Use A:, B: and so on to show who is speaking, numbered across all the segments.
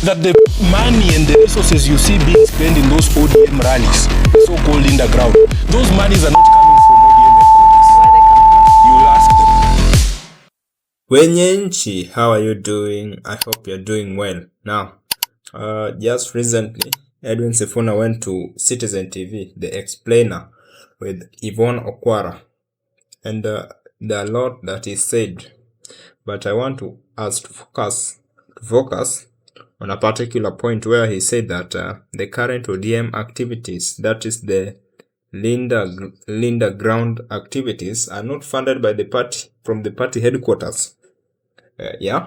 A: that the money and the resources you see being spent in those ODM rallies, so-called underground, those monies are not coming from ODM headquarters.
B: Where are they coming from?
A: You will ask them.
C: Wenyenchi, how are you doing? I hope you're doing well. Now, just recently, Edwin Sifuna went to Citizen TV, The Explainer, with Yvonne Okwara. And there are a lot that he said. But I want us to focus on a particular point where he said that the current ODM activities, that is the Linda ground activities, are not funded by the party from the party headquarters. Yeah,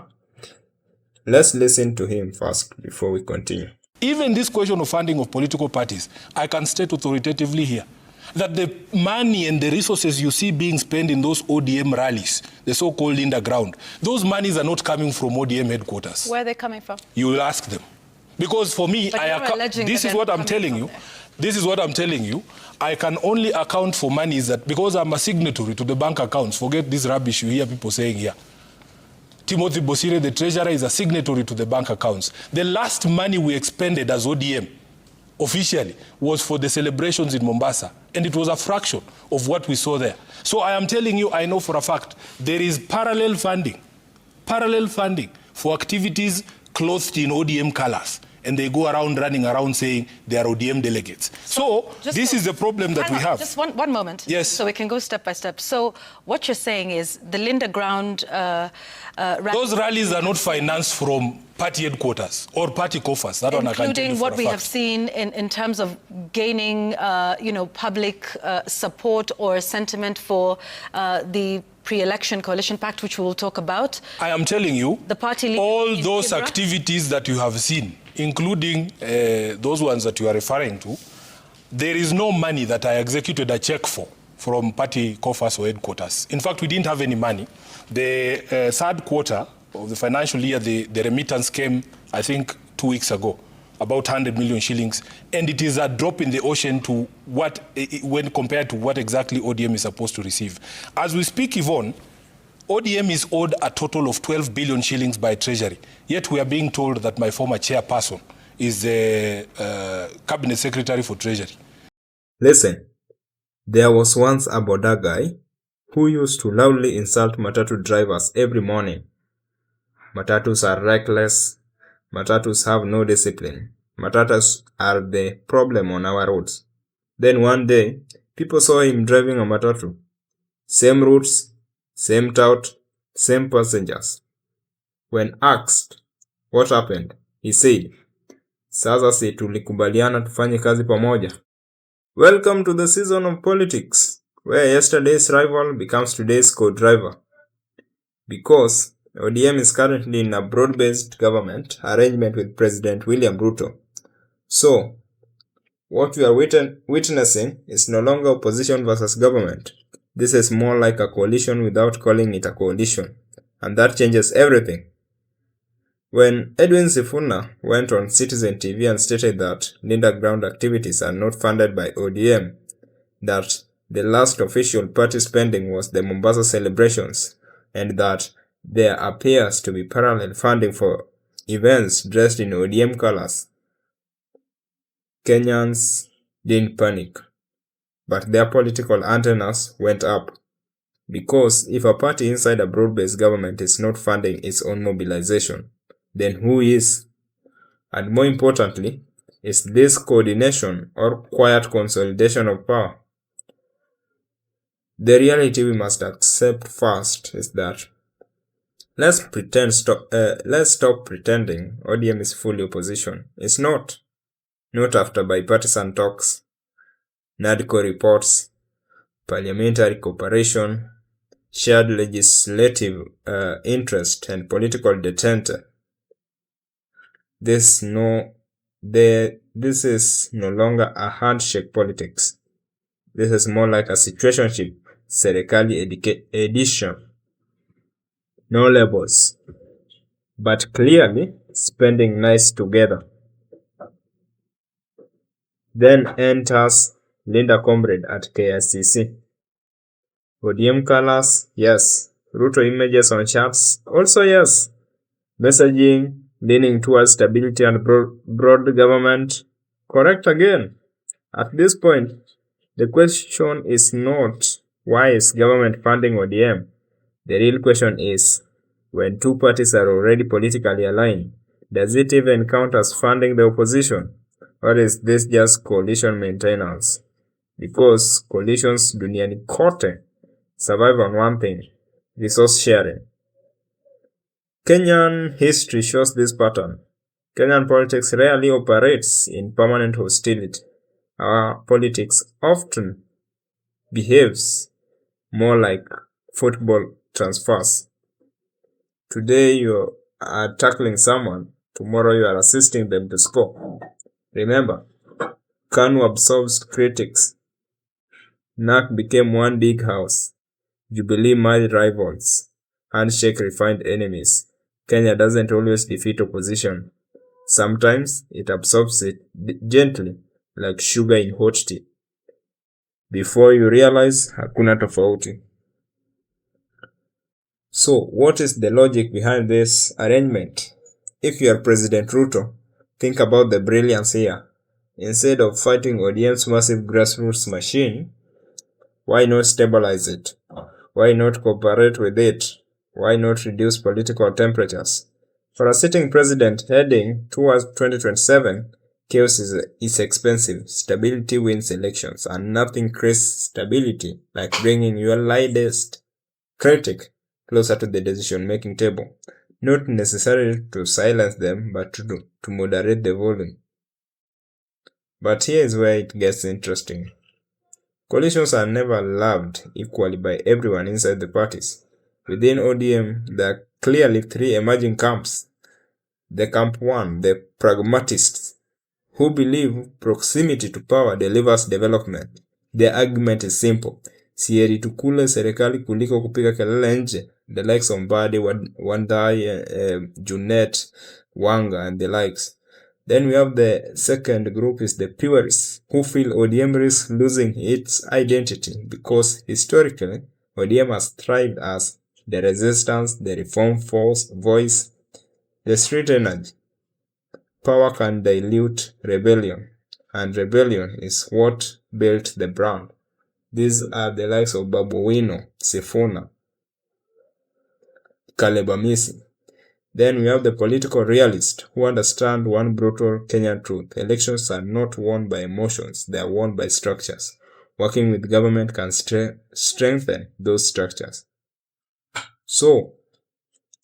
C: let's listen to him first before we continue.
A: Even this question of funding of political parties, I can state authoritatively here that the money and the resources you see being spent in those ODM rallies, the so-called underground, those monies are not coming from ODM headquarters.
B: Where are they coming from?
A: You will ask them. Because for me, this is what I'm telling you. This is what I'm telling you. I can only account for monies that, because I'm a signatory to the bank accounts, forget this rubbish you hear people saying here. Timothy Bosire, the treasurer, is a signatory to the bank accounts. The last money we expended as ODM, officially, was for the celebrations in Mombasa. And it was a fraction of what we saw there. So I am telling you, I know for a fact, there is parallel funding for activities clothed in ODM colors. And they go around running around saying they are ODM delegates. So this is the problem that we have.
B: Just one moment.
A: Yes.
B: So we can go step by step. So what you're saying is the Linda ground...
A: those rallies are not financed from party headquarters or party coffers. That one I can tell you
B: including
A: for
B: what
A: a
B: we
A: fact.
B: have seen in terms of gaining, public support or sentiment for the pre-election coalition pact, which we will talk about.
A: I am telling you,
B: the party
A: all those activities that you have seen, including those ones that you are referring to, there is no money that I executed a check for from party coffers or headquarters. In fact, we didn't have any money. The third quarter of the financial year, the remittance came, I think, 2 weeks ago, about 100 million shillings, and it is a drop in the ocean to what, when compared to what exactly ODM is supposed to receive. As we speak, Yvonne, ODM is owed a total of 12 billion shillings by Treasury. Yet we are being told that my former chairperson is the Cabinet Secretary for Treasury.
C: Listen, there was once a Boda guy who used to loudly insult matatu drivers every morning. Matatus are reckless. Matatus have no discipline. Matatus are the problem on our roads. Then one day, people saw him driving a matatu. Same routes, same tout, same passengers. When asked what happened, he said, "Sasa si tulikubaliana tufanye kazi pamoja." Welcome to the season of politics, where yesterday's rival becomes today's co-driver. Because ODM is currently in a broad-based government arrangement with President William Ruto. So, what we are witnessing is no longer opposition versus government. This is more like a coalition without calling it a coalition. And that changes everything. When Edwin Sifuna went on Citizen TV and stated that Linda ground activities are not funded by ODM, that the last official party spending was the Mombasa celebrations, and that there appears to be parallel funding for events dressed in ODM colors, Kenyans didn't panic, but their political antennas went up. Because if a party inside a broad-based government is not funding its own mobilization, then who is? And more importantly, is this coordination or quiet consolidation of power? The reality we must accept first is that let's stop pretending ODM is fully opposition. It's not. Not after bipartisan talks, NADCO reports, parliamentary cooperation, shared legislative interest, and political detente. This is no longer a handshake politics. This is more like a situationship, serikali edition. No labels, but clearly spending nice together. Then enters Linda Comrade at KICC. ODM colors, yes. Ruto images on charts, also yes. Messaging, leaning towards stability and broad government. Correct again. At this point, the question is not why is government funding ODM? The real question is, when two parties are already politically aligned, does it even count as funding the opposition? Or is this just coalition maintenance? Because coalitions duniani kote survive on one thing, resource sharing. Kenyan history shows this pattern. Kenyan politics rarely operates in permanent hostility. Our politics often behaves more like football transfers. Today you are tackling someone, tomorrow you are assisting them to score. Remember, Kanu absorbs critics. NAC became one big house. Jubilee married rivals. Handshake refined enemies. Kenya doesn't always defeat opposition. Sometimes it absorbs it gently, like sugar in hot tea. Before you realize, hakuna tofauti. So, what is the logic behind this arrangement? If you are President Ruto, think about the brilliance here. Instead of fighting ODM's massive grassroots machine, why not stabilize it? Why not cooperate with it? Why not reduce political temperatures? For a sitting president heading towards 2027, chaos is expensive. Stability wins elections, and nothing creates stability like bringing your lightest critic closer to the decision-making table. Not necessarily to silence them, but to moderate the volume. But here is where it gets interesting. Coalitions are never loved equally by everyone inside the parties. Within ODM, there are clearly three emerging camps. The camp one, the pragmatists, who believe proximity to power delivers development. Their argument is simple. Sieri tukule serikali kuliko kupiga kelele nje. The likes of Mbadi, Wandai, Junet, Wanga, and the likes. Then we have the second group is the purists, who feel ODM risks losing its identity because historically, ODM has thrived as the resistance, the reform voice, the street energy. Power can dilute rebellion, and rebellion is what built the brand. These are the likes of Babu Wino, Sifuna, Caleb Amisi. Then we have the political realists who understand one brutal Kenyan truth. Elections are not won by emotions, they are won by structures. Working with government can strengthen those structures. So,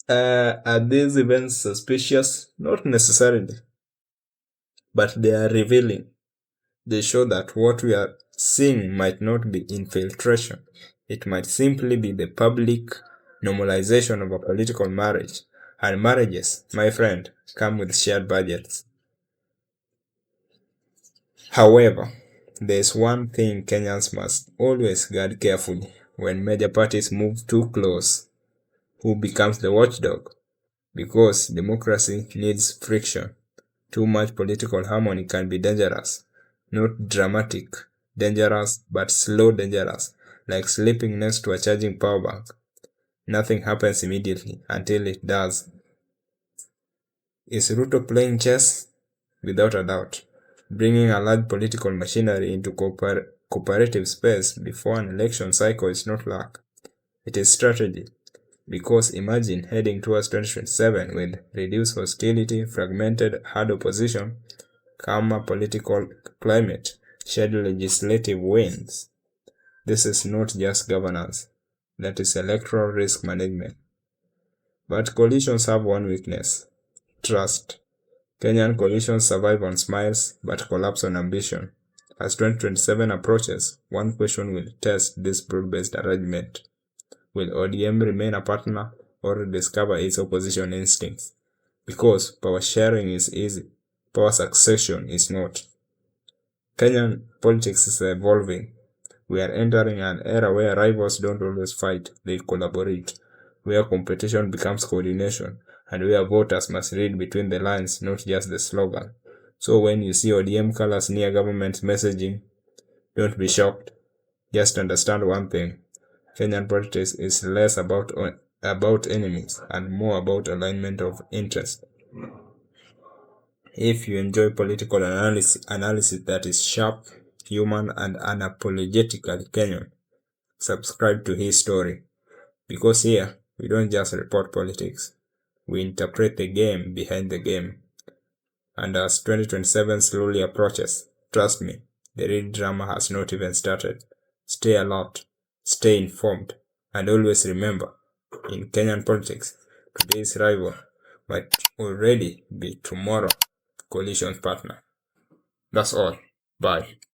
C: are these events suspicious? Not necessarily, but they are revealing. They show that what we are seeing might not be infiltration. It might simply be the public normalization of a political marriage. And marriages, my friend, come with shared budgets. However, there is one thing Kenyans must always guard carefully. When major parties move too close, who becomes the watchdog? Because democracy needs friction. Too much political harmony can be dangerous. Not dramatic, dangerous, but slow dangerous, like sleeping next to a charging power bank. Nothing happens immediately until it does. Is Ruto playing chess? Without a doubt. Bringing a large political machinery into cooperative space before an election cycle is not luck. It is strategy. Because imagine heading towards 2027 with reduced hostility, fragmented hard opposition, calmer political climate, shared legislative wins. This is not just governance. That is electoral risk management. But coalitions have one weakness: trust. Kenyan coalitions survive on smiles but collapse on ambition. As 2027 approaches, one question will test this broad-based arrangement. Will ODM remain a partner or discover its opposition instincts? Because power sharing is easy, power succession is not. Kenyan politics is evolving. We are entering an era where rivals don't always fight, they collaborate, where competition becomes coordination, and where voters must read between the lines, not just the slogan. So when you see ODM colors near government messaging, don't be shocked. Just understand one thing: Kenyan politics is less about enemies and more about alignment of interest. If you enjoy political analysis that is sharp, human, and unapologetically Kenyan, subscribe to HiiStory. Because here, we don't just report politics, we interpret the game behind the game. And as 2027 slowly approaches, trust me, the real drama has not even started. Stay alert, stay informed, and always remember, in Kenyan politics, today's rival might already be tomorrow's coalition partner. That's all. Bye.